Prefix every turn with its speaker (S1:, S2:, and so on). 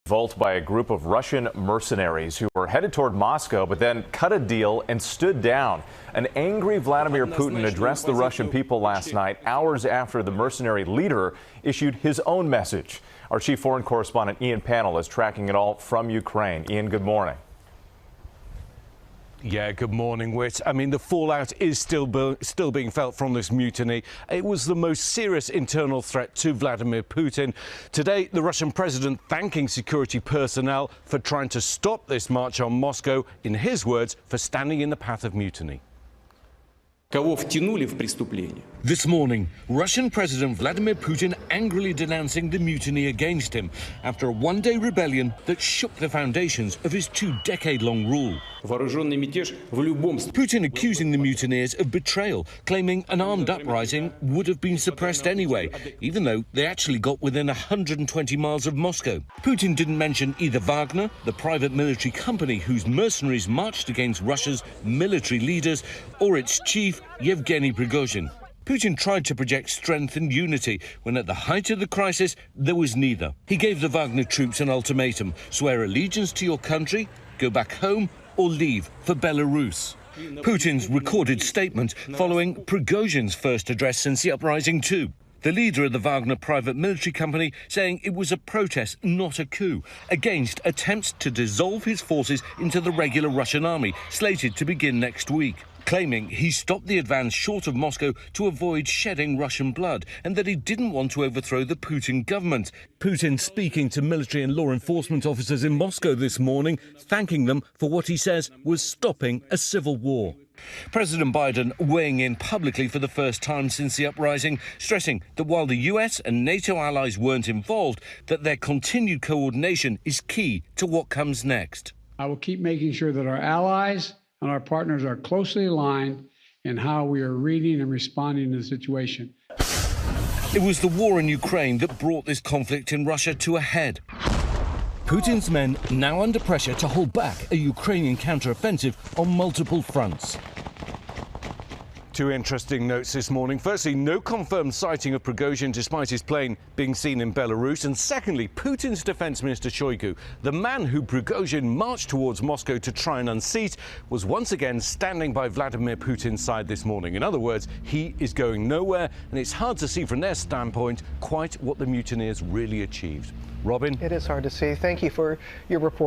S1: Revolt by a group of Russian mercenaries who were headed toward Moscow, but then cut a deal and stood down. An angry Vladimir Putin addressed the Russian people last night, hours after the mercenary leader issued his own message. Our chief foreign correspondent Ian Pannell is tracking it all from Ukraine. Ian, good morning.
S2: Yeah, good morning, Whit. I mean, the fallout is still being felt from this mutiny. It was the most serious internal threat to Vladimir Putin. Today, the Russian president thanking security personnel for trying to stop this march on Moscow, in his words, for standing in the path of mutiny. This morning, Russian President Vladimir Putin angrily denouncing the mutiny against him after a one-day rebellion that shook the foundations of his two-decade-long rule. Putin accusing the mutineers of betrayal, claiming an armed uprising would have been suppressed anyway, even though they actually got within 120 miles of Moscow. Putin didn't mention either Wagner, the private military company whose mercenaries marched against Russia's military leaders, or its chief, Yevgeny Prigozhin. Putin tried to project strength and unity when at the height of the crisis there was neither. He gave the Wagner troops an ultimatum: swear allegiance to your country, go back home, or leave for Belarus. Putin's recorded statement following Prigozhin's first address since the uprising too. The leader of the Wagner private military company saying it was a protest, not a coup, against attempts to dissolve his forces into the regular Russian army, slated to begin next week. Claiming he stopped the advance short of Moscow to avoid shedding Russian blood and that he didn't want to overthrow the Putin government. Putin speaking to military and law enforcement officers in Moscow this morning, thanking them for what he says was stopping a civil war. President Biden weighing in publicly for the first time since the uprising, stressing that while the US and NATO allies weren't involved, that their continued coordination is key to what comes next.
S3: I will keep making sure that our allies and our partners are closely aligned in how we are reading and responding to the situation.
S2: It was the war in Ukraine that brought this conflict in Russia to a head. Putin's men now under pressure to hold back a Ukrainian counteroffensive on multiple fronts. Two interesting notes this morning. Firstly, no confirmed sighting of Prigozhin despite his plane being seen in Belarus. And secondly, Putin's defense minister Shoigu, the man who Prigozhin marched towards Moscow to try and unseat, was once again standing by Vladimir Putin's side this morning. In other words, he is going nowhere, and it's hard to see from their standpoint quite what the mutineers really achieved. Robin?
S4: It is hard to see. Thank you for your report.